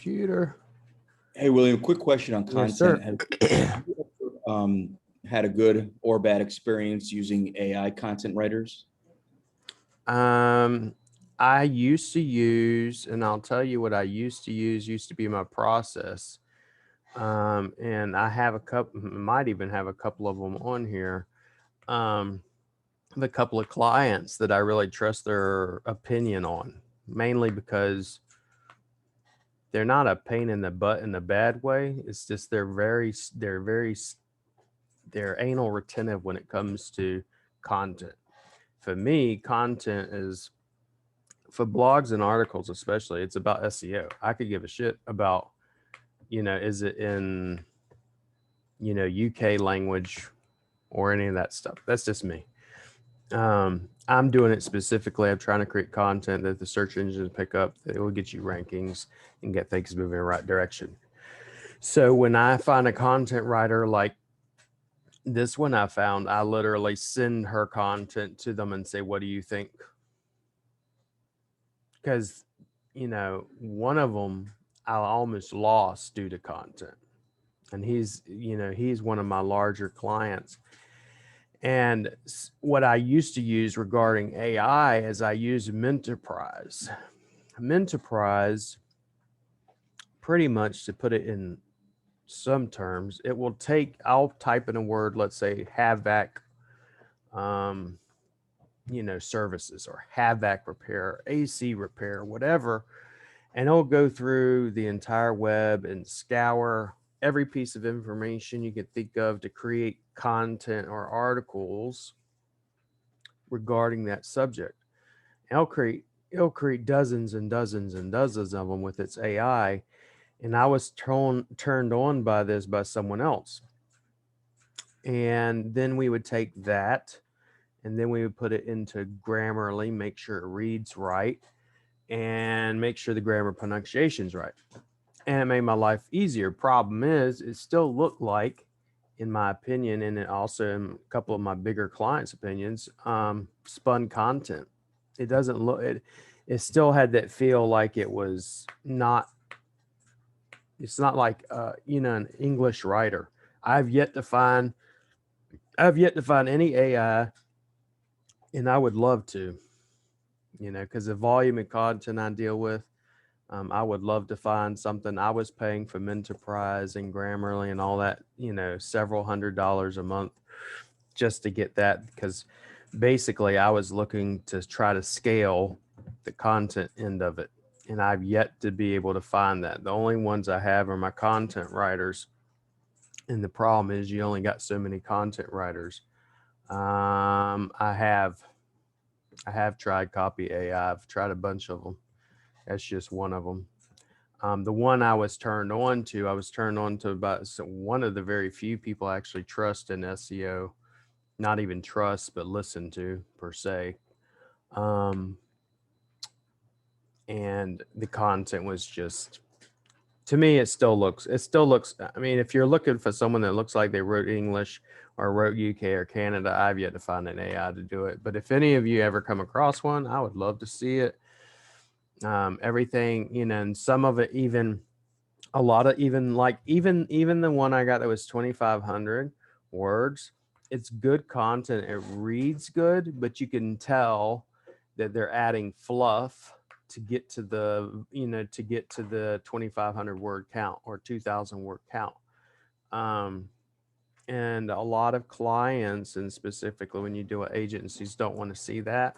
computer. Hey, William, quick question on Yes, content. sir. Have you ever, had a good or bad experience using AI content writers? I used to use, and I'll tell you what I used to use, used to be my process. And I have a couple, might even have a couple of them on here. The couple of clients that I really trust their opinion on, mainly because they're not a pain in the butt in a bad way. It's just they're anal retentive when it comes to content. For me, content is for blogs and articles, especially, it's about SEO. I could give a shit about, is it in, UK language or any of that stuff. That's just me. I'm doing it specifically. I'm trying to create content that the search engines pick up that will get you rankings and get things moving in the right direction. So when I find a content writer like this one I found, I literally send her content to them and say, what do you think? Because, one of them I almost lost due to content. And he's one of my larger clients. And what I used to use regarding AI is I use Mentorprise. Mentorprise, pretty much to put it in some terms, it will take, I'll type in a word, let's say havoc, services or havoc repair, AC repair, whatever. And it'll go through the entire web and scour every piece of information you could think of to create content or articles regarding that subject. And it'll create dozens and dozens and dozens of them with its AI. And I was turned on by this by someone else. And then we would take that and then we would put it into Grammarly, make sure it reads right, and make sure the grammar pronunciation's right. And it made my life easier. Problem is, it still looked like, in my opinion, and it also in a couple of my bigger clients' opinions, spun content. It doesn't look it still had that feel like it was not, it's not like an English writer. I've yet to find any AI, and I would love to, because the volume of content I deal with, I would love to find something. I was paying for Mentorprise and Grammarly and all that, several $100s a month just to get that, because basically I was looking to try to scale the content end of it. And I've yet to be able to find that. The only ones I have are my content writers. And the problem is you only got so many content writers. I have tried Copy AI. I've tried a bunch of them. That's just one of them. The one I was turned on to about one of the very few people I actually trust in SEO, not even trust, but listen to per se. And the content was just, to me, it still looks, I mean, if you're looking for someone that looks like they wrote English or wrote UK or Canada, I've yet to find an AI to do it. But if any of you ever come across one, I would love to see it. Everything, and some of it, even a lot of, even the one I got that was 2,500 words, it's good content. It reads good, but you can tell that they're adding fluff to get to the 2,500 word count or 2,000 word count. And a lot of clients, and specifically when you do it, agencies don't want to see that.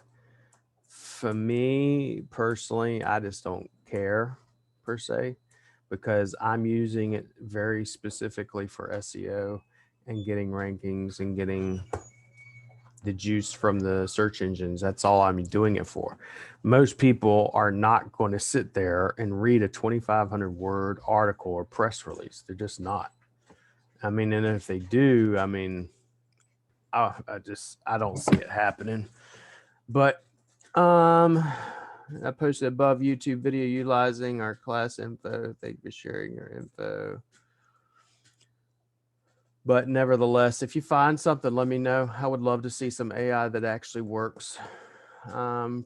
For me personally, I just don't care per se, because I'm using it very specifically for SEO and getting rankings and getting the juice from the search engines. That's all I'm doing it for. Most people are not going to sit there and read a 2,500 word article or press release. They're just not. I mean, and if they do, I mean, I don't see it happening. But I posted above YouTube video utilizing our class info. Thank you for sharing your info. But nevertheless, if you find something, let me know. I would love to see some AI that actually works.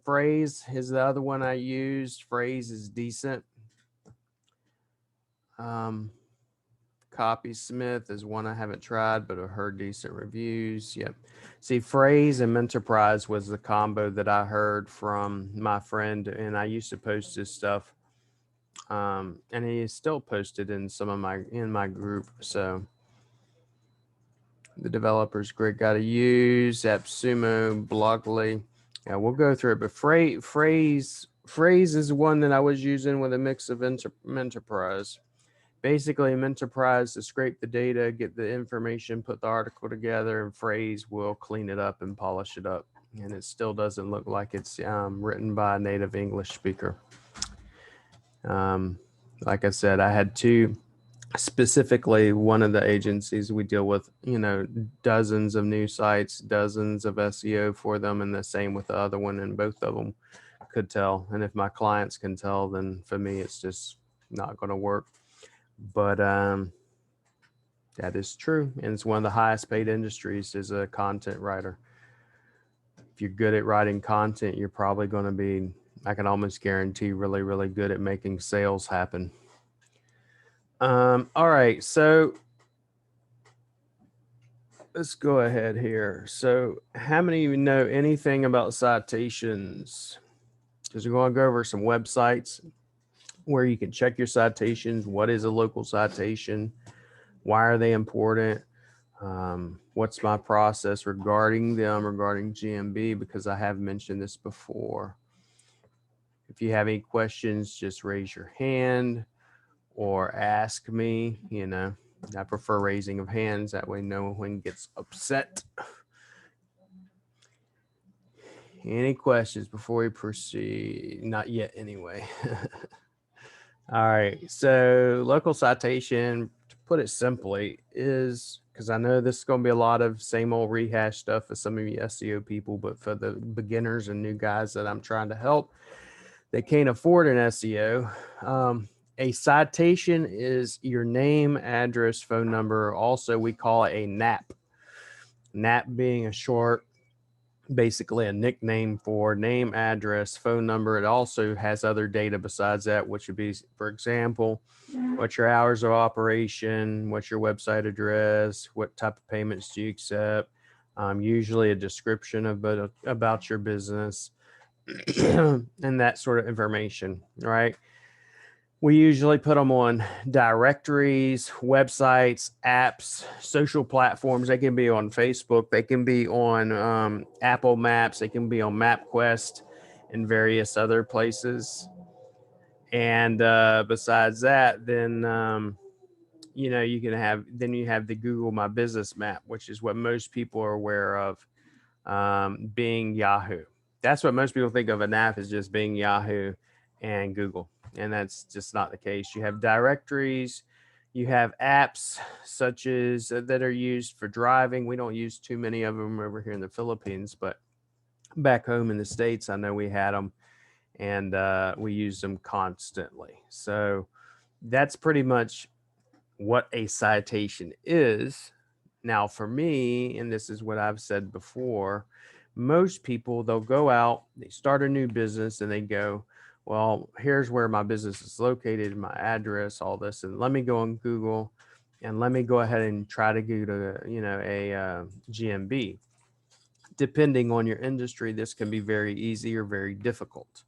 Phrase is the other one I used. Phrase is decent. Copysmith is one I haven't tried, but I've heard decent reviews. Yep. See, Phrase and Menterprise was the combo that I heard from my friend, and I used to post his stuff. And he is still posted in some of my group. So the developer's grid got to use AppSumo, Blockly. Yeah, we'll go through it. But Phrase is one that I was using with a mix of Menterprise. Basically, Menterprise to scrape the data, get the information, put the article together, and Phrase will clean it up and polish it up. And it still doesn't look like it's written by a native English speaker. Like I said, I had two, specifically one of the agencies we deal with, dozens of new sites, dozens of SEO for them, and the same with the other one, and both of them could tell. And if my clients can tell, then for me, it's just not going to work. But that is true. And it's one of the highest paid industries is a content writer. If you're good at writing content, you're probably going to be, I can almost guarantee, really, really good at making sales happen. All right. So let's go ahead here. So how many of you know anything about citations? Because we're going to go over some websites where you can check your citations. What is a local citation? Why are they important? What's my process regarding them, regarding GMB? Because I have mentioned this before. If you have any questions, just raise your hand or ask me. I prefer raising of hands. That way no one gets upset. Any questions before we proceed? Not yet, anyway. All right. So local citation, to put it simply, is, because I know this is going to be a lot of same old rehash stuff for some of you SEO people, but for the beginners and new guys that I'm trying to help, they can't afford an SEO. A citation is your name, address, phone number. Also, we call it a NAP. NAP being a short, basically a nickname for name, address, phone number. It also has other data besides that, which would be, for example, what's your hours of operation, what's your website address, what type of payments do you accept, usually a description about your business, and that sort of information, right? We usually put them on directories, websites, apps, social platforms. They can be on Facebook. They can be on Apple Maps. They can be on MapQuest and various other places. And besides that, then, you can have, then you have the Google My Business map, which is what most people are aware of, being Yahoo. That's what most people think of an app, is just being Yahoo and Google. And that's just not the case. You have directories, you have apps such as that are used for driving. We don't use too many of them over here in the Philippines, but back home in the States, I know we had them, and we use them constantly. So that's pretty much what a citation is. Now, for me, and this is what I've said before, most people, they'll go out, they start a new business, and they go, well, here's where my business is located, my address, all this, and let me go on Google, and let me go ahead and try to go to, a GMB. Depending on your industry, this can be very easy or very difficult.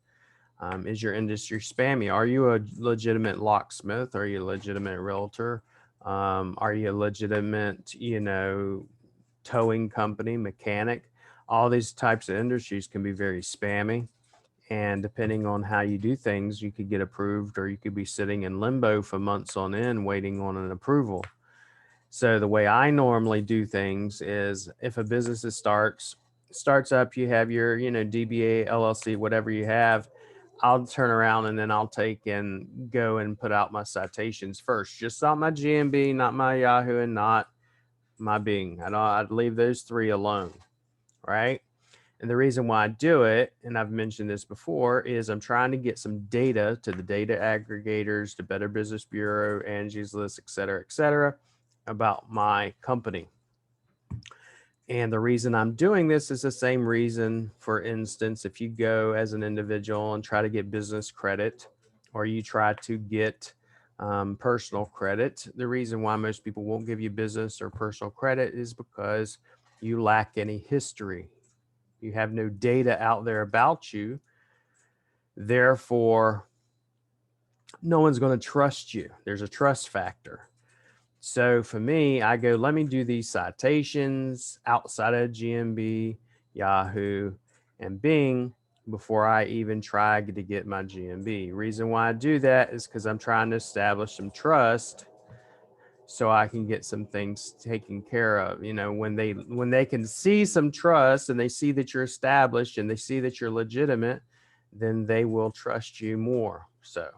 Is your industry spammy? Are you a legitimate locksmith? Are you a legitimate realtor? Are you a legitimate, towing company, mechanic? All these types of industries can be very spammy. And depending on how you do things, you could get approved, or you could be sitting in limbo for months on end waiting on an approval. So the way I normally do things is, if a business starts up, you have your, DBA, LLC, whatever you have, I'll turn around and then I'll take and go and put out my citations first, just not my GMB, not my Yahoo, and not my Bing. I'd leave those three alone, right? And the reason why I do it, and I've mentioned this before, is I'm trying to get some data to the data aggregators, to Better Business Bureau, Angie's List, et cetera, about my company. And the reason I'm doing this is the same reason, for instance, if you go as an individual and try to get business credit, or you try to get Personal credit. The reason why most people won't give you business or personal credit is because you lack any history. You have no data out there about you. Therefore, no one's going to trust you. There's a trust factor. So for me, I go, let me do these citations outside of GMB, Yahoo, and Bing before I even try to get my GMB. Reason why I do that is because I'm trying to establish some trust so I can get some things taken care of. You know, when they can see some trust and they see that you're established and they see that you're legitimate, then they will trust you more. So,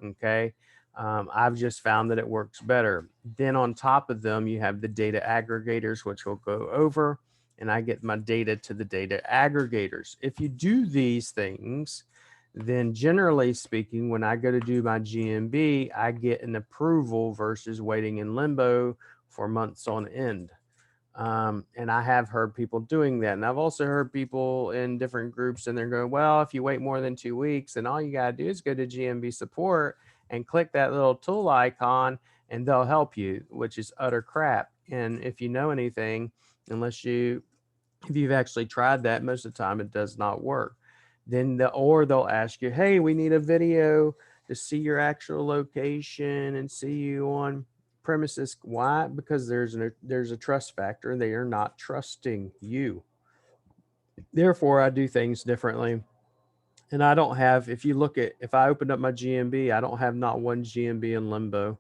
okay. I've just found that it works better. Then on top of them, you have the data aggregators, which we'll go over, and I get my data to the data aggregators. If you do these things, then generally speaking, when I go to do my GMB, I get an approval versus waiting in limbo for months on end. And I have heard people doing that. And I've also heard people in different groups and they're going, well, if you wait more than 2 weeks, then all you got to do is go to GMB support and click that little tool icon and they'll help you, which is utter crap. And if you know anything, unless if you've actually tried that, most of the time it does not work. Then or they'll ask you, hey, we need a video to see your actual location and see you on premises. Why? Because there's a trust factor. They are not trusting you. Therefore, I do things differently. And I don't have, if I opened up my GMB, I don't have not one GMB in limbo.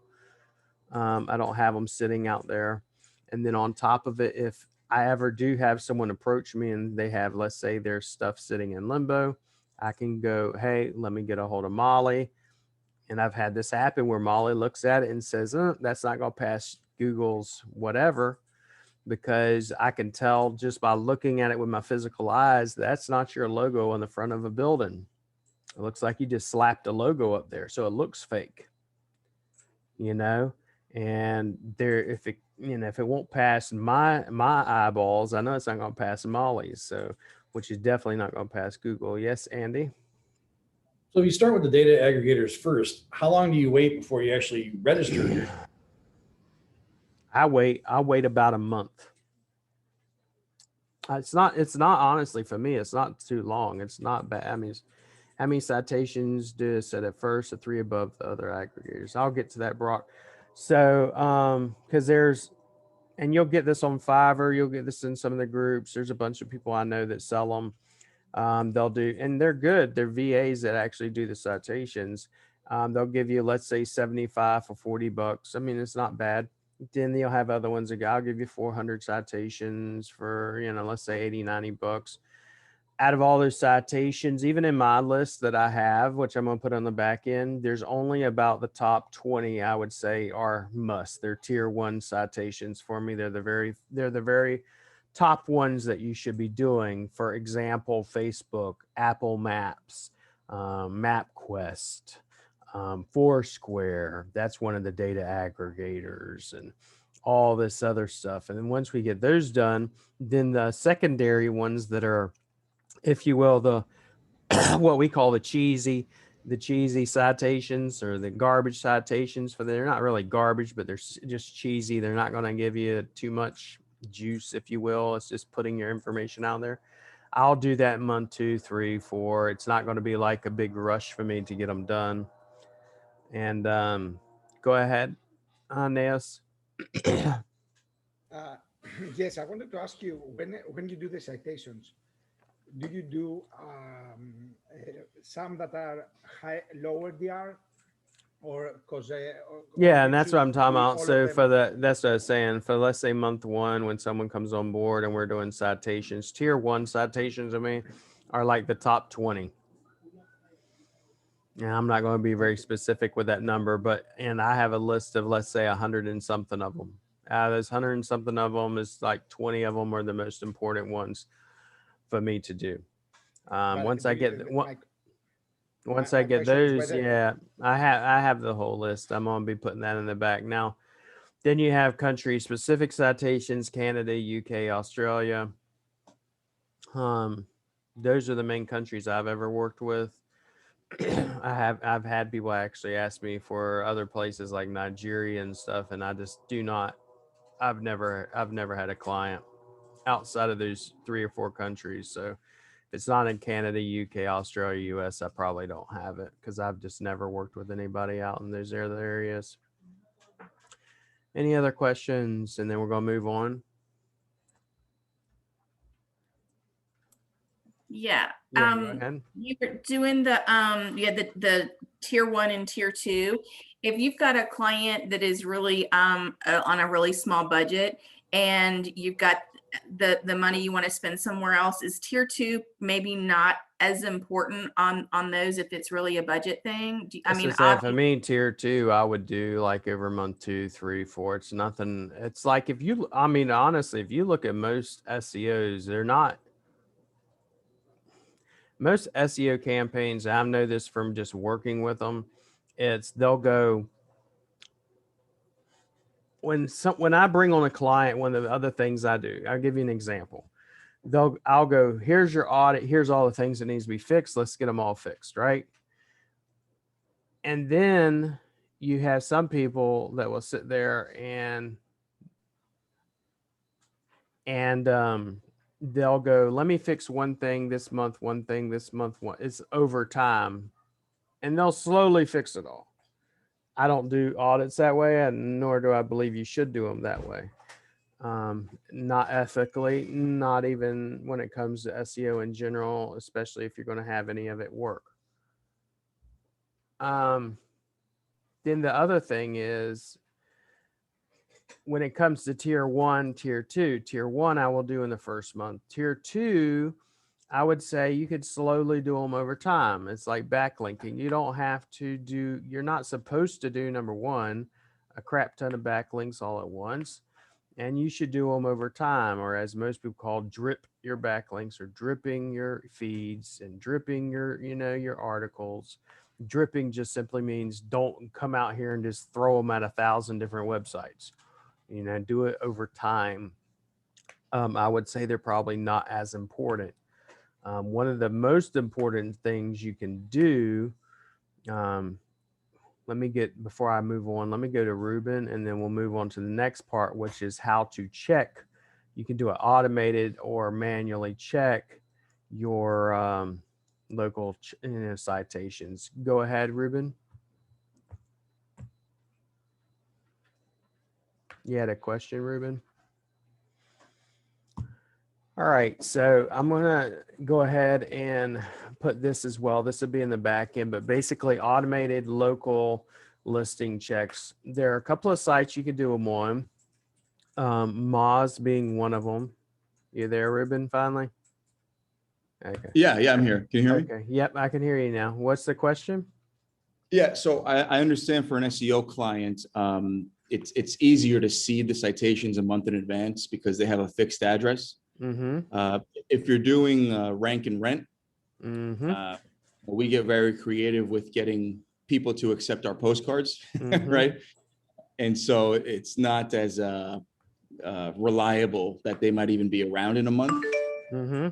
I don't have them sitting out there. And then on top of it, if I ever do have someone approach me and they have, let's say, their stuff sitting in limbo, I can go, hey, let me get a hold of Molly. And I've had this happen where Molly looks at it and says, that's not going to pass Google's whatever, because I can tell just by looking at it with my physical eyes, that's not your logo on the front of a building. It looks like you just slapped a logo up there. So it looks fake, you know? And if it won't pass my eyeballs, I know it's not going to pass Molly's. So, which is definitely not going to pass Google. Yes, Andy. So if you start with the data aggregators first, how long do you wait before you actually register? I wait about a month. It's not honestly for me, it's not too long. It's not bad. I mean, how many citations do it set at first, a 3 above the other aggregators? I'll get to that, Brock. So, because and you'll get this on Fiverr, you'll get this in some of the groups. There's a bunch of people I know that sell them. They'll do, and they're good. They're VAs that actually do the citations. They'll give you, let's say, 75 for $40. I mean, it's not bad. Then you'll have other ones that go, I'll give you 400 citations for, let's say 80, $90. Out of all those citations, even in my list that I have, which I'm going to put on the back end, there's only about the top 20, I would say, are must. They're tier 1 citations for me. They're the very top ones that you should be doing. For example, Facebook, Apple Maps, MapQuest, Foursquare. That's one of the data aggregators and all this other stuff. And then once we get those done, then the secondary ones that are, if you will, the what we call the cheesy citations or the garbage citations. They're not really garbage, but they're just cheesy. They're not going to give you too much juice, if you will. It's just putting your information out there. I'll do that in month 2, 3, 4. It's not going to be like a big rush for me to get them done. And go ahead, Nes. Yes, I wanted to ask you, when you do the citations, do you do some that are lower DR, or because Yeah, and that's what I'm talking about. So that's what I was saying. For, let's say, month 1, when someone comes on board and we're doing citations, tier 1 citations, I mean, are like the top 20. And I'm not going to be very specific with that number, and I have a list of, let's say, 100 and something of them. Out of those 100 and something of them, is like 20 of them are the most important ones for me to do. Once I get those, yeah, I have the whole list. I'm going to be putting that in the back. Now, then you have country specific citations: Canada, UK, Australia. Those are the main countries I've ever worked with. I've had people actually ask me for other places like Nigeria and stuff, and I just do not. I've never had a client outside of those 3 or 4 countries. So if it's not in Canada, UK, Australia, US, I probably don't have it because I've just never worked with anybody out in those other areas. Any other questions? And then we're going to move on. Yeah. Yeah, go ahead. You were doing the the tier 1 and tier 2. If you've got a client that is really on a really small budget and you've got the money you want to spend somewhere else, is tier 2 maybe not as important on those if it's really a budget thing? I mean, for me, tier 2, I would do like over month 2, 3, 4. It's nothing. It's like if you, I mean, honestly, if you look at most SEOs, they're not. Most SEO campaigns, I know this from just working with them, they'll go when I bring on a client, one of the other things I do, I'll give you an example. I'll go, here's your audit, here's all the things that needs to be fixed. Let's get them all fixed, right? And then you have some people that will sit there and they'll go, let me fix one thing this month, one thing this month. It's over time, and they'll slowly fix it all. I don't do audits that way, and nor do I believe you should do them that way. Not ethically, not even when it comes to SEO in general, especially if you're going to have any of it work. Then the other thing is, when it comes to tier 1, tier 2, tier 1, I will do in the first month. Tier 2, I would say you could slowly do them over time. It's like backlinking. You don't have to do, you're not supposed to do, number one, a crap ton of backlinks all at once. And you should do them over time, or as most people call, drip your backlinks, or dripping your feeds and dripping your, your articles. Dripping just simply means don't come out here and just throw them at 1,000 different websites. Do it over time. I would say they're probably not as important. One of the most important things you can do, before I move on, let me go to Ruben, and then we'll move on to the next part, which is how to check. You can do it automated or manually check your local citations. Go ahead, Ruben. You had a question, Ruben? All right, so I'm going to go ahead and put this as well. This will be in the back end, but basically automated local listing checks. There are a couple of sites you can do them on. Moz being one of them. You there, Ruben, finally? Okay. Yeah, I'm here. Can you hear me? Okay, yep, I can hear you now. What's the question? Yeah, so I understand for an SEO client, it's easier to seed the citations a month in advance because they have a fixed address. Mm-hmm. If you're doing rank and rent, Mm-hmm. we get very creative with getting people to accept our postcards, Mm-hmm. right? And so it's not as reliable that they might even be around in a month. Mm-hmm.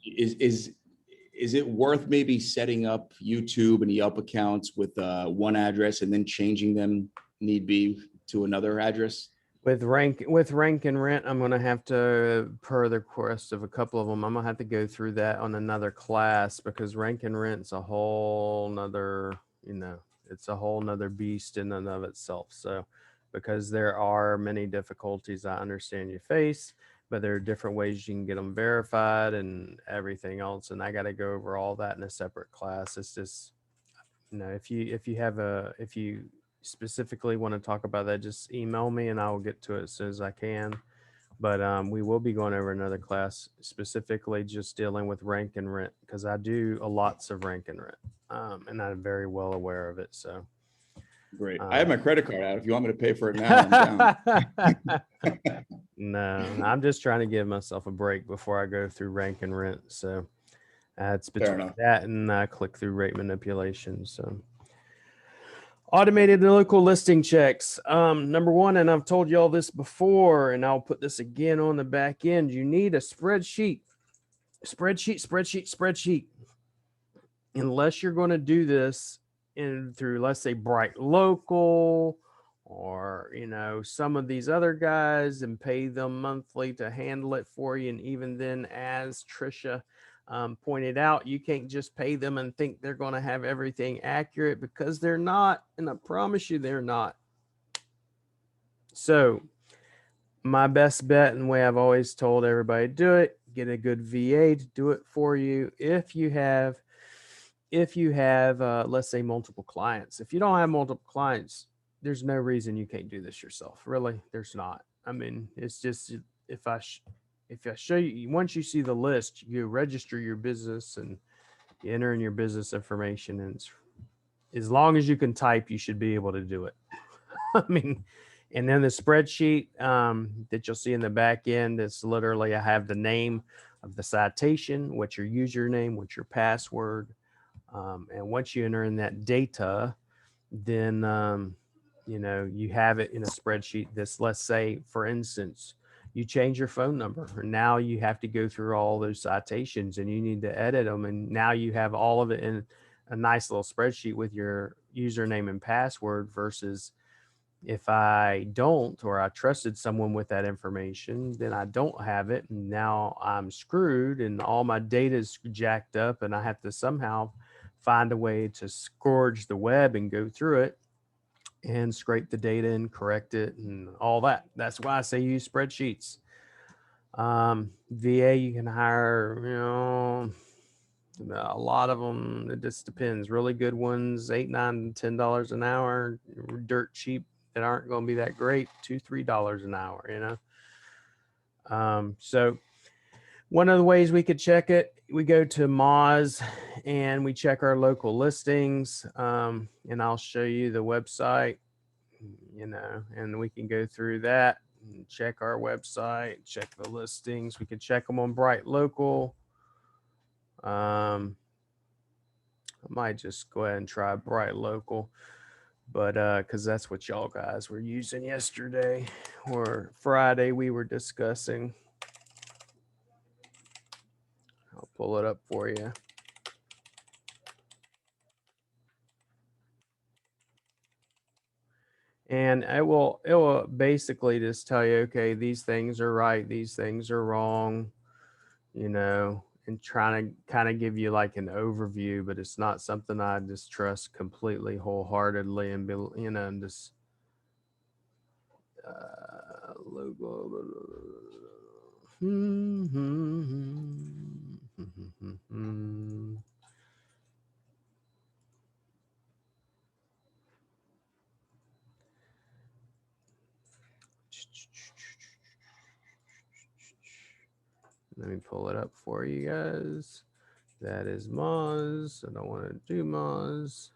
Is it worth maybe setting up YouTube and Yelp accounts with one address and then changing them need be to another address? With rank and rent, I'm going to have to, per the request of a couple of them, I'm going to have to go through that on another class, because rank and rent's a whole nother, it's a whole nother beast in and of itself. So, because there are many difficulties I understand you face, but there are different ways you can get them verified and everything else. And I got to go over all that in a separate class. It's just, if you specifically want to talk about that, just email me and I will get to it as soon as I can. But we will be going over another class specifically just dealing with rank and rent, because I do lots of rank and rent, and I'm very well aware of it. So great. I have my credit card out. If you want me to pay for it now, I'm down. No, I'm just trying to give myself a break before I go through rank and rent. So it's between that and click-through rate manipulation. So automated local listing checks. Number one, and I've told you all this before, and I'll put this again on the back end. You need a spreadsheet. Unless you're going to do this in through, let's say, Bright Local, or some of these other guys, and pay them monthly to handle it for you. And even then, as Trisha pointed out, you can't just pay them and think they're going to have everything accurate, because they're not, and I promise you they're not. So my best bet, and the way I've always told everybody to do it, get a good VA to do it for you. If you have let's say, multiple clients. If you don't have multiple clients, there's no reason you can't do this yourself. Really, there's not. I mean, it's just, if I show you, once you see the list, you register your business and you enter in your business information, and as long as you can type, you should be able to do it. I mean, and then the spreadsheet that you'll see in the back end, it's literally, I have the name of the citation, what's your username, what's your password. And once you enter in that data, then, you have it in a spreadsheet. Let's say, for instance, you change your phone number, and now you have to go through all those citations and you need to edit them. And now you have all of it in a nice little spreadsheet with your username and password, versus if I don't, or I trusted someone with that information, then I don't have it. And now I'm screwed and all my data is jacked up, and I have to somehow find a way to scourge the web and go through it and scrape the data and correct it and all that. That's why I say use spreadsheets. VA, you can hire, a lot of them. It just depends. Really good ones, $8, $9, $10 an hour. Dirt cheap that aren't going to be that great, $2, $3 an hour. So one of the ways we could check it, we go to Moz and we check our local listings. And I'll show you the website, and we can go through that and check our website, check the listings. We can check them on Bright Local. I might just go ahead and try Bright Local, but because that's what y'all guys were using yesterday or Friday we were discussing. I'll pull it up for you. And it will basically just tell you, okay, these things are right, these things are wrong, and trying to kind of give you like an overview, but it's not something I just trust completely wholeheartedly and be, and just logo. Let me pull it up for you guys. That is Moz. I don't want to do Moz.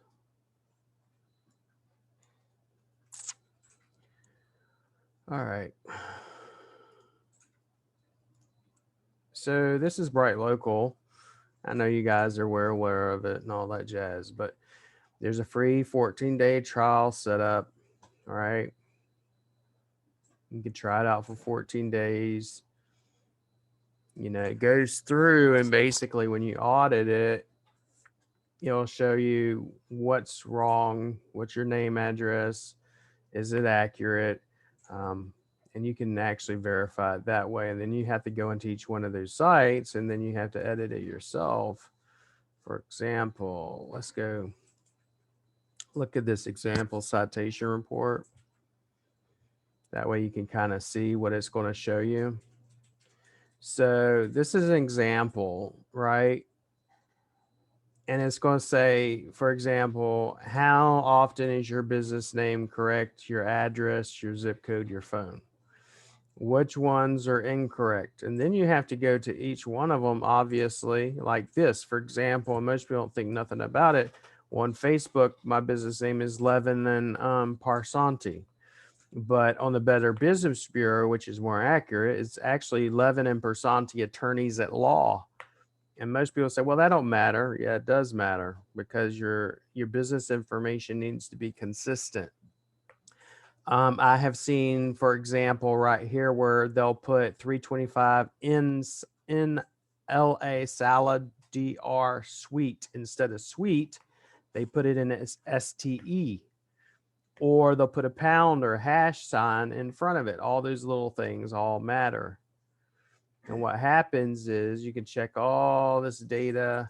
All right. So this is Bright Local. I know you guys are aware of it and all that jazz, but there's a free 14-day trial set up. All right. You can try it out for 14 days. It goes through, and basically when you audit it, it'll show you what's wrong, what's your name, address, is it accurate? And you can actually verify it that way. And then you have to go into each one of those sites, and then you have to edit it yourself. For example, let's go look at this example citation report. That way you can kind of see what it's going to show you. So this is an example, right? And it's going to say, for example, how often is your business name correct? Your address, your zip code, your phone. Which ones are incorrect? And then you have to go to each one of them, obviously, like this, for example, and most people don't think nothing about it. On Facebook, my business name is Levin and Parsanti. But on the Better Business Bureau, which is more accurate, it's actually Levin and Parsanti Attorneys at Law. And most people say, well, that don't matter. Yeah, it does matter, because your business information needs to be consistent. I have seen, for example, right here where they'll put 325 in LA Salad DR Suite instead of Suite. They put it in as STE, or they'll put a pound or a hash sign in front of it. All those little things all matter. And what happens is you can check all this data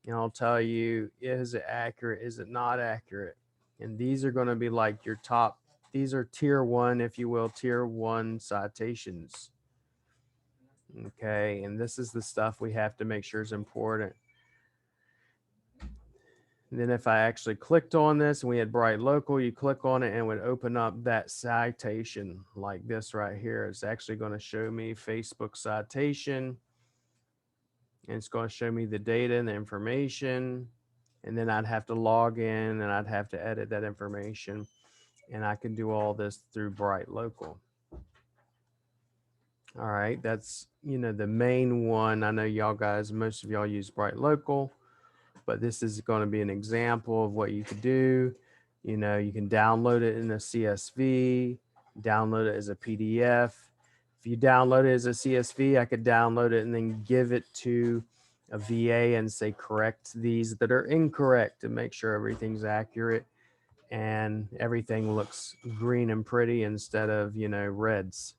and I'll tell you, is it accurate? Is it not accurate? And these are going to be like your top, these are tier one, if you will, tier one citations. Okay. And this is the stuff we have to make sure is important. And then if I actually clicked on this and we had Bright Local, you click on it and it would open up that citation like this right here. It's actually going to show me Facebook citation. And it's going to show me the data and the information. And then I'd have to log in and I'd have to edit that information. And I can do all this through Bright Local. All right, that's, you know, the main one. I know y'all guys, most of y'all use Bright Local, but this is going to be an example of what you could do. You know, you can download it in a CSV, download it as a PDF. If you download it as a CSV, I could download it and then give it to a VA and say, correct these that are incorrect to make sure everything's accurate and everything looks green and pretty instead of, you know, reds.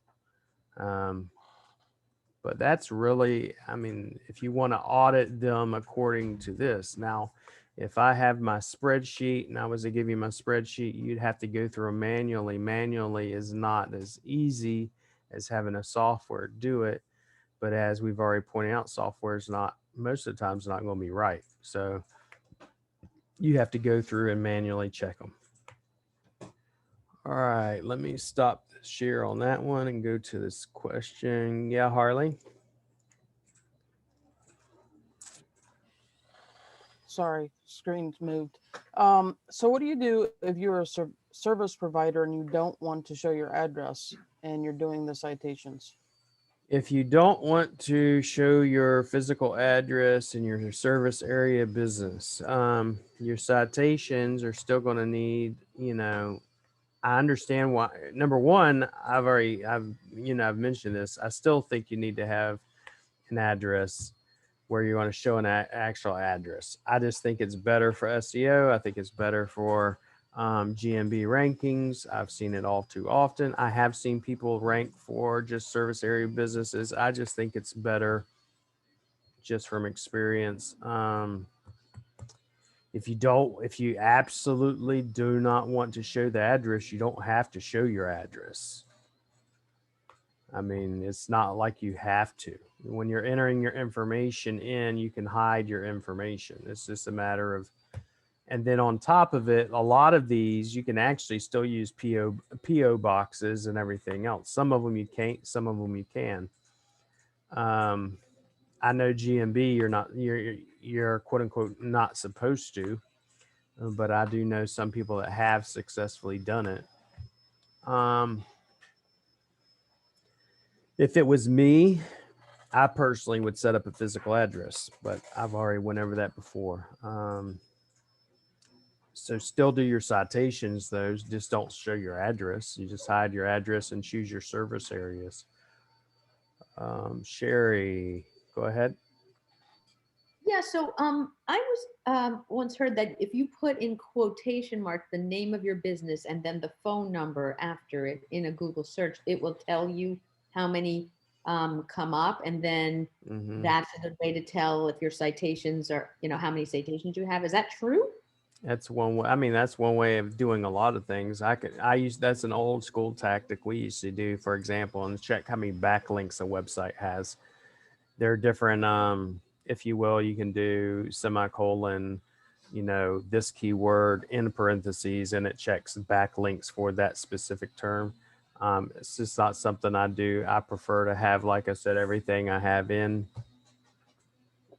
But that's really, I mean, if you want to audit them according to this. Now, if I have my spreadsheet and I was to give you my spreadsheet, you'd have to go through them manually. Manually is not as easy as having a software do it. But as we've already pointed out, software is not, most of the times, not going to be right. So you have to go through and manually check them. All right, let me stop the share on that one and go to this question. Yeah, Harley. Sorry, screen's moved. So what do you do if you're a service provider and you don't want to show your address and you're doing the citations? If you don't want to show your physical address in your service area business, your citations are still going to need, you know, I understand why. Number one, I've mentioned this. I still think you need to have an address where you want to show an actual address. I just think it's better for SEO. I think it's better for GMB rankings. I've seen it all too often. I have seen people rank for just service area businesses. I just think it's better just from experience. If you absolutely do not want to show the address, you don't have to show your address. I mean, it's not like you have to. When you're entering your information in, you can hide your information. It's just a matter of, and then on top of it, a lot of these, you can actually still use PO boxes and everything else. Some of them you can't, some of them you can. I know GMB, you're quote unquote not supposed to, but I do know some people that have successfully done it. If it was me, I personally would set up a physical address, but I've already went over that before. So still do your citations, those just don't show your address. You just hide your address and choose your service areas. Sherry, go ahead. Yeah, so I was once heard that if you put in quotation marks the name of your business and then the phone number after it in a Google search, it will tell you how many come up, and then that's a good way to tell if your citations are, you know, how many citations you have. Is that true? That's one way. I mean, that's one way of doing a lot of things. That's an old school tactic we used to do, for example, and check how many backlinks a website has. There are different, if you will, you can do semicolon, you know, this keyword in parentheses, and it checks backlinks for that specific term. It's just not something I do. I prefer to have, like I said, everything I have in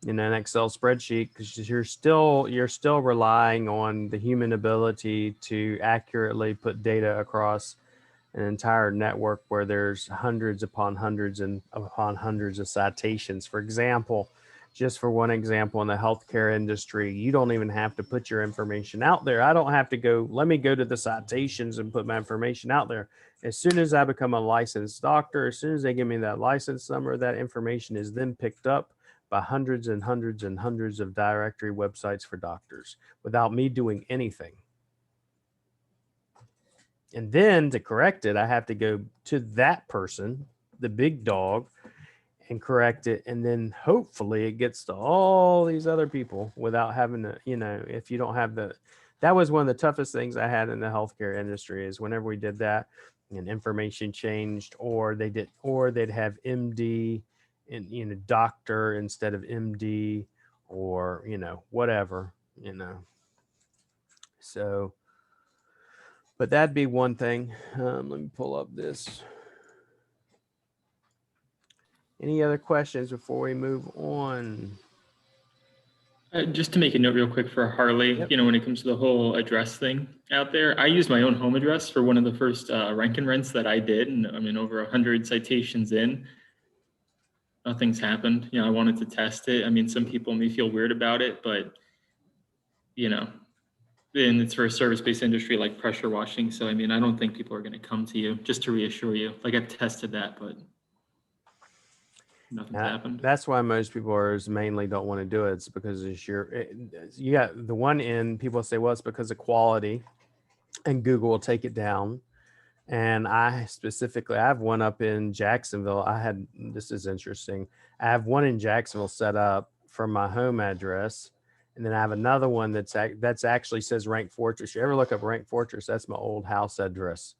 an Excel spreadsheet, because you're still relying on the human ability to accurately put data across an entire network where there's hundreds upon hundreds and upon hundreds of citations. For example, just for one example, in the healthcare industry, you don't even have to put your information out there. I don't have to go, let me go to the citations and put my information out there. As soon as I become a licensed doctor, as soon as they give me that license number, that information is then picked up by hundreds and hundreds and hundreds of directory websites for doctors without me doing anything. And then to correct it, I have to go to that person, the big dog, and correct it. And then hopefully it gets to all these other people without having to, if you don't have that was one of the toughest things I had in the healthcare industry is whenever we did that and information changed, or they'd have MD and, doctor instead of MD, or, whatever, so, but that'd be one thing. Let me pull up this. Any other questions before we move on? Just to make a note real quick for Harley, Yep. when it comes to the whole address thing out there, I used my own home address for one of the first rank and rents that I did. And I mean, over 100 citations in, nothing's happened. I wanted to test it. I mean, some people may feel weird about it, but, and it's for a service-based industry like pressure washing. So, I mean, I don't think people are going to come to you, just to reassure you. Like, I've tested that, but nothing's happened. That's why most people mainly don't want to do it. It's because you got the one end, people say, well, it's because of quality and Google will take it down. And I have one up in Jacksonville. This is interesting. I have one in Jacksonville set up for my home address. And then I have another one that's actually says Rank Fortress. You ever look up Rank Fortress? That's my old house address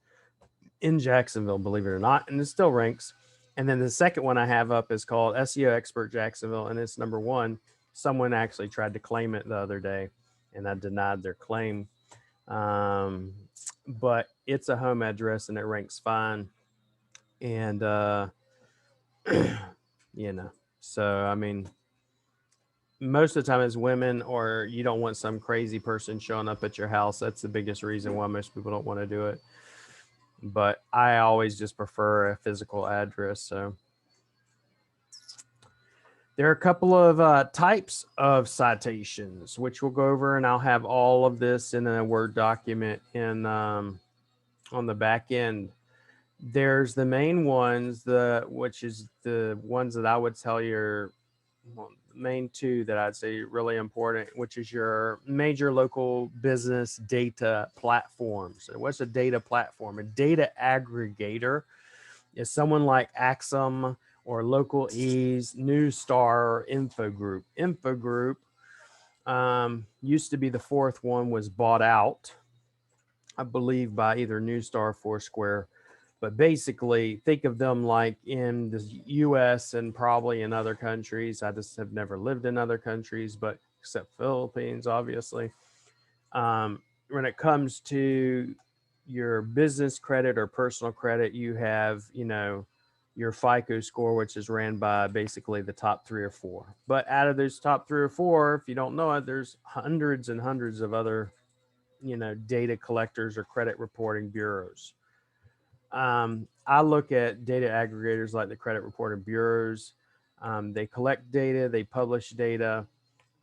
in Jacksonville, believe it or not. And it still ranks. And then the second one I have up is called SEO Expert Jacksonville, and it's number 1. Someone actually tried to claim it the other day, and I denied their claim. But it's a home address, and it ranks fine. And, so, I mean, most of the time it's women, or you don't want some crazy person showing up at your house. That's the biggest reason why most people don't want to do it. But I always just prefer a physical address. So there are a couple of types of citations, which we'll go over, and I'll have all of this in a Word document on the back end. There's the main ones, which is the ones that I would tell you are main 2 that I'd say really important, which is your major local business data platforms. So what's a data platform? A data aggregator is someone like Axum or Local Ease, Newstar, or Infogroup. Infogroup used to be the 4th one, was bought out, I believe, by either Newstar or Foursquare. But basically, think of them like in the U.S. and probably in other countries. I just have never lived in other countries, but except Philippines, obviously. When it comes to your business credit or personal credit, you have, your FICO score, which is ran by basically the top 3 or 4. But out of those top 3 or 4, if you don't know it, there's hundreds and hundreds of other, data collectors or credit reporting bureaus. I look at data aggregators like the credit reporting bureaus. They collect data, they publish data.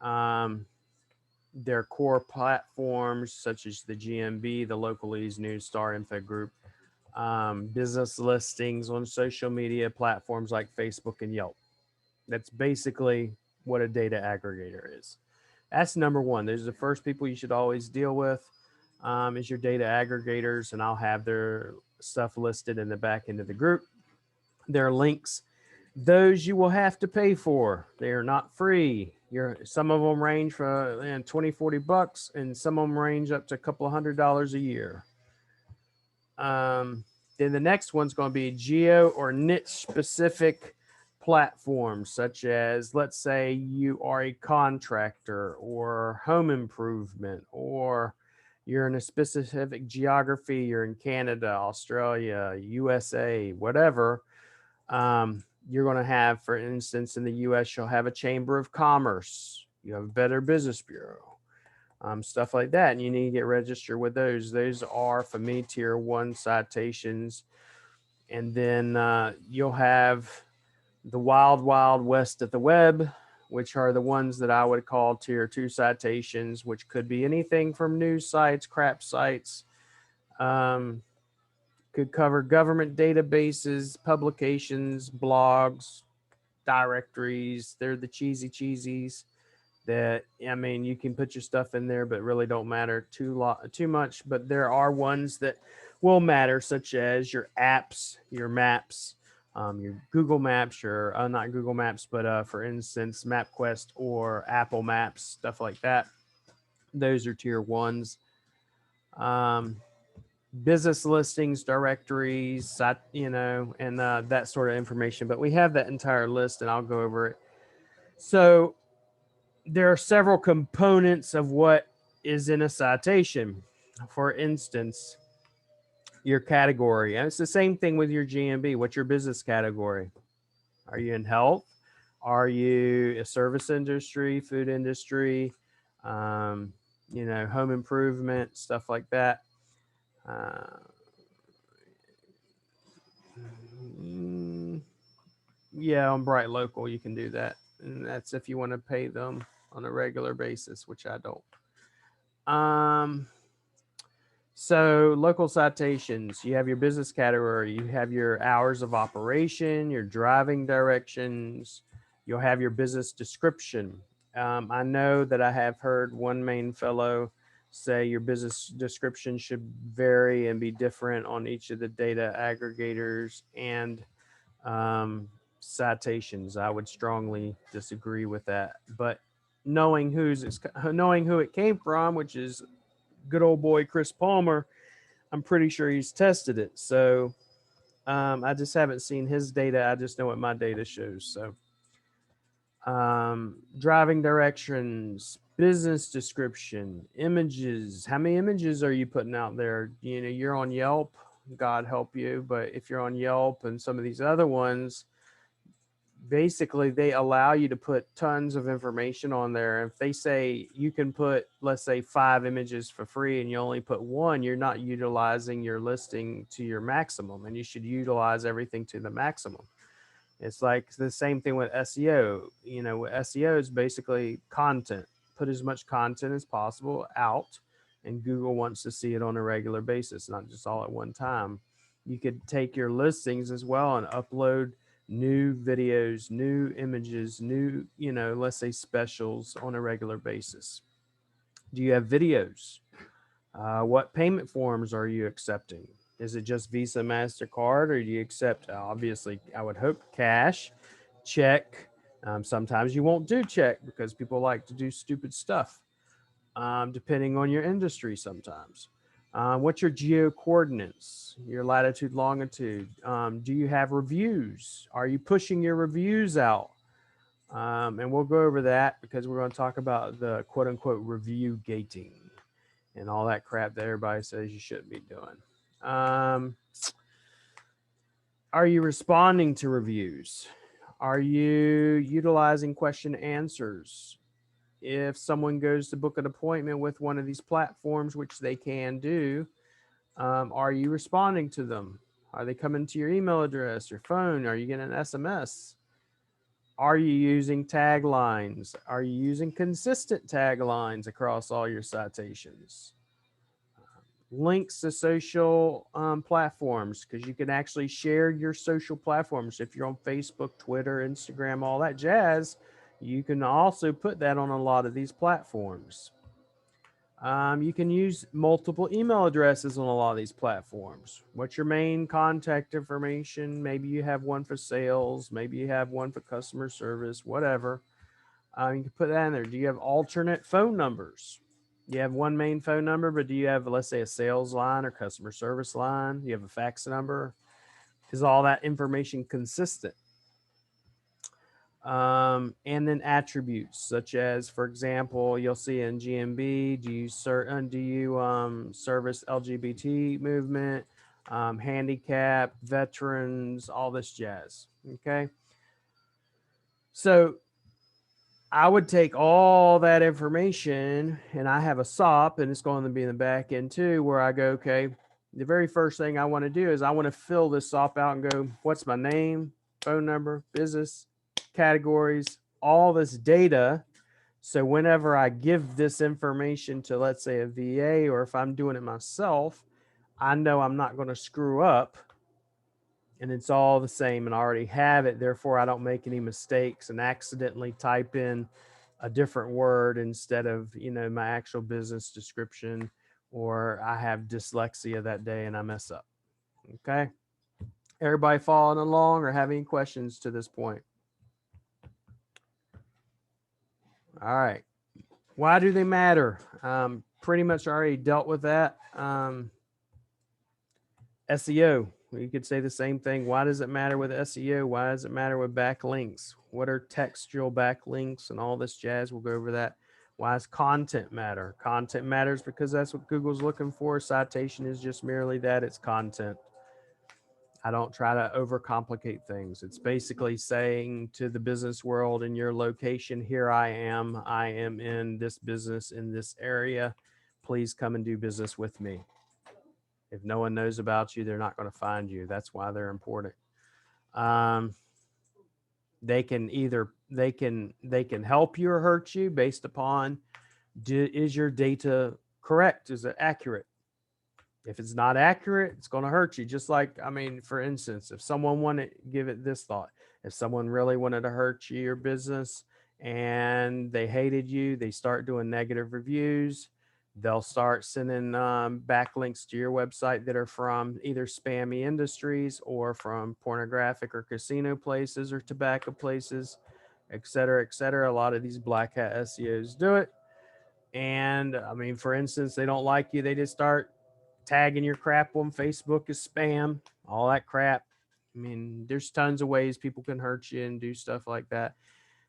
Their core platforms such as the GMB, the Local Ease, Newstar, Infogroup, business listings on social media platforms like Facebook and Yelp. That's basically what a data aggregator is. That's number 1. Those are the first people you should always deal with, is your data aggregators, and I'll have their stuff listed in the back end of the group. There are links. Those you will have to pay for. They are not free. Some of them range for $20-$40, and some of them range up to a couple of $100 a year. Then the next one's going to be geo or niche specific platforms, such as, let's say you are a contractor or home improvement, or you're in a specific geography, you're in Canada, Australia, USA, whatever. You're going to have, for instance, in the US, you'll have a Chamber of Commerce. You have a Better Business Bureau, stuff like that. And you need to get registered with those. Those are, for me, tier 1 citations. And then you'll have the wild, wild west of the web, which are the ones that I would call tier 2 citations, which could be anything from news sites, crap sites, could cover government databases, publications, blogs, directories. They're the cheesies that, I mean, you can put your stuff in there, but really don't matter too much. But there are ones that will matter, such as your apps, your maps, your Google Maps, your not Google Maps, but for instance, MapQuest or Apple Maps, stuff like that. Those are tier ones. Business listings, directories, and that sort of information. But we have that entire list, and I'll go over it. So there are several components of what is in a citation. For instance, your category. And it's the same thing with your GMB. What's your business category? Are you in health? Are you a service industry, food industry, home improvement, stuff like that? Yeah, on Bright Local, you can do that. And that's if you want to pay them on a regular basis, which I don't. So local citations, you have your business category, you have your hours of operation, your driving directions, you'll have your business description. I know that I have heard one main fellow say your business description should vary and be different on each of the data aggregators and citations. I would strongly disagree with that, but knowing who it came from, which is good old boy Chris Palmer, I'm pretty sure he's tested it. So I just haven't seen his data. I just know what my data shows. So driving directions, business description, images. How many images are you putting out there? You're on Yelp, God help you. But if you're on Yelp and some of these other ones, basically they allow you to put tons of information on there. If they say you can put, let's say, 5 images for free and you only put 1, you're not utilizing your listing to your maximum, and you should utilize everything to the maximum. It's like the same thing with SEO. SEO is basically content. Put as much content as possible out, and Google wants to see it on a regular basis, not just all at one time. You could take your listings as well and upload new videos, new images, new, let's say specials on a regular basis. Do you have videos? What payment forms are you accepting? Is it just Visa, MasterCard, or do you accept, obviously, I would hope cash, check? Sometimes you won't do check because people like to do stupid stuff, depending on your industry sometimes. What's your geo coordinates, your latitude, longitude? Do you have reviews? Are you pushing your reviews out? And we'll go over that because we're going to talk about the quote unquote review gating and all that crap that everybody says you shouldn't be doing. Are you responding to reviews? Are you utilizing question answers? If someone goes to book an appointment with one of these platforms, which they can do, are you responding to them? Are they coming to your email address, your phone? Are you getting an SMS? Are you using taglines? Are you using consistent taglines across all your citations? Links to social platforms, because you can actually share your social platforms. If you're on Facebook, Twitter, Instagram, all that jazz, you can also put that on a lot of these platforms. You can use multiple email addresses on a lot of these platforms. What's your main contact information? Maybe you have one for sales. Maybe you have one for customer service, whatever. You can put that in there. Do you have alternate phone numbers? You have one main phone number, but do you have, let's say, a sales line or customer service line? Do you have a fax number? Is all that information consistent? And then attributes such as, for example, you'll see in GMB, do you service LGBT movement, handicap, veterans, all this jazz? Okay. So I would take all that information, and I have a SOP, and it's going to be in the back end too, where I go, okay, the very first thing I want to do is I want to fill this SOP out and go, what's my name, phone number, business, categories, all this data. So whenever I give this information to, let's say, a VA, or if I'm doing it myself, I know I'm not going to screw up and it's all the same and I already have it. Therefore, I don't make any mistakes and accidentally type in a different word instead of, my actual business description, or I have dyslexia that day and I mess up. Okay. Everybody following along or have any questions to this point? All right. Why do they matter? Pretty much already dealt with that. SEO. You could say the same thing. Why does it matter with SEO? Why does it matter with backlinks? What are textual backlinks and all this jazz? We'll go over that. Why does content matter? Content matters because that's what Google's looking for. Citation is just merely that, it's content. I don't try to overcomplicate things. It's basically saying to the business world in your location, here I am in this business in this area. Please come and do business with me. If no one knows about you, they're not going to find you. That's why they're important. They can help you or hurt you based upon, is your data correct? Is it accurate? If it's not accurate, it's going to hurt you. Just like, for instance, if someone wanted, give it this thought, if someone really wanted to hurt you, your business, and they hated you, they start doing negative reviews. They'll start sending backlinks to your website that are from either spammy industries or from pornographic or casino places or tobacco places, et cetera, et cetera. A lot of these black hat SEOs do it. And for instance, they don't like you. They just start tagging your crap on Facebook as spam, all that crap. There's tons of ways people can hurt you and do stuff like that.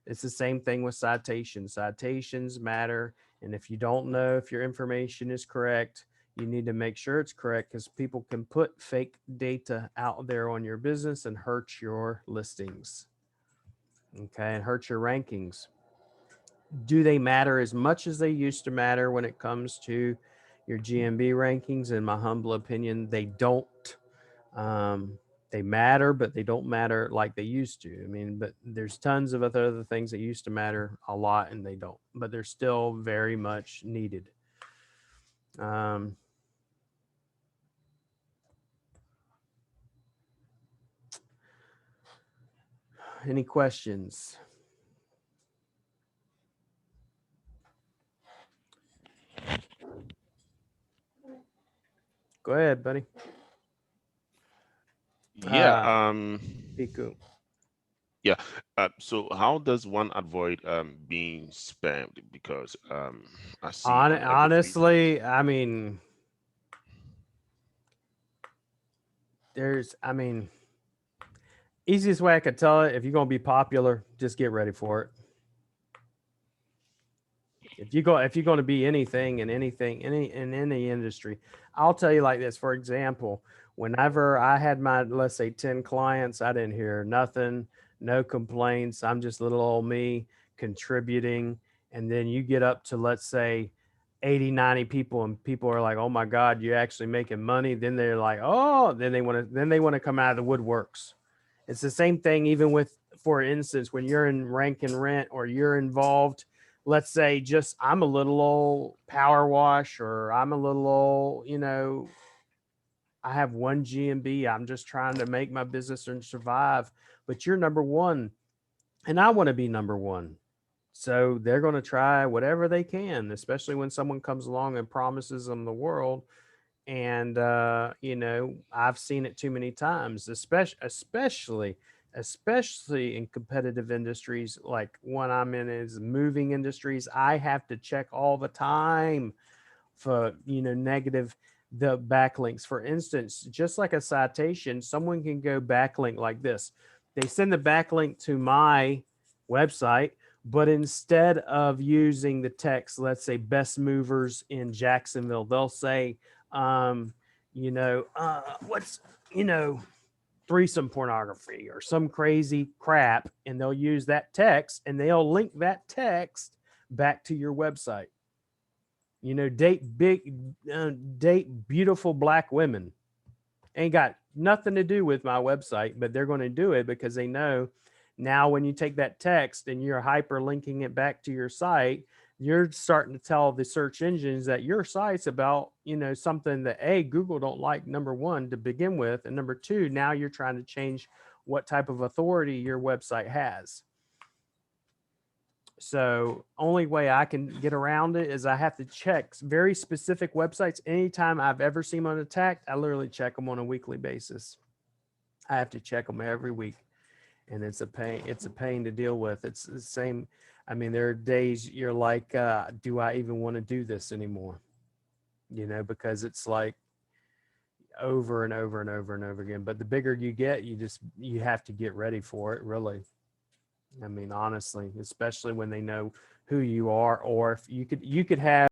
It's the same thing with citations. Citations matter. And if you don't know if your information is correct, you need to make sure it's correct, because people can put fake data out there on your business and hurt your listings. Okay, and hurt your rankings. Do they matter as much as they used to matter when it comes to your GMB rankings? In my humble opinion, they don't. They matter, but they don't matter like they used to. But there's tons of other things that used to matter a lot and they don't, but they're still very much needed. Any questions? Go ahead, buddy. Yeah. Piku. Yeah. So how does one avoid being spammed? Because I see on every Honestly, easiest way I could tell it, if you're gonna be popular, just get ready for it. If you're going to be anything in any industry, I'll tell you like this. For example, whenever I had my, let's say 10 clients, I didn't hear nothing, no complaints. I'm just little old me contributing. And then you get up to, let's say 80, 90 people, and people are like, oh my God, you're actually making money. Then they're like, oh, then they want to come out of the woodworks. It's the same thing, even with, for instance, when you're in rank and rent or you're involved, let's say just I'm a little old power wash, or I'm a little old, I have one GMB. I'm just trying to make my business and survive, but you're number one and I want to be number one. So they're going to try whatever they can, especially when someone comes along and promises them the world. And, I've seen it too many times, especially in competitive industries. Like one I'm in is moving industries. I have to check all the time for, negative, the backlinks. For instance, just like a citation, someone can go backlink like this. They send the backlink to my website, but instead of using the text, let's say best movers in Jacksonville, they'll say, what's, threesome pornography or some crazy crap. And they'll use that text and they'll link that text back to your website. Date beautiful black women. Ain't got nothing to do with my website, but they're going to do it because they know now when you take that text and you're hyperlinking it back to your site, you're starting to tell the search engines that your site's about, something that Google don't like, number one, to begin with. And number two, now you're trying to change what type of authority your website has. So only way I can get around it is I have to check very specific websites. Anytime I've ever seen them attacked, I literally check them on a weekly basis. I have to check them every week, and it's a pain. It's a pain to deal with. It's the same. I mean, there are days you're like, do I even want to do this anymore? Because it's like over and over and over and over again. But the bigger you get, you have to get ready for it, really. I mean, honestly, especially when they know who you are, or if you could have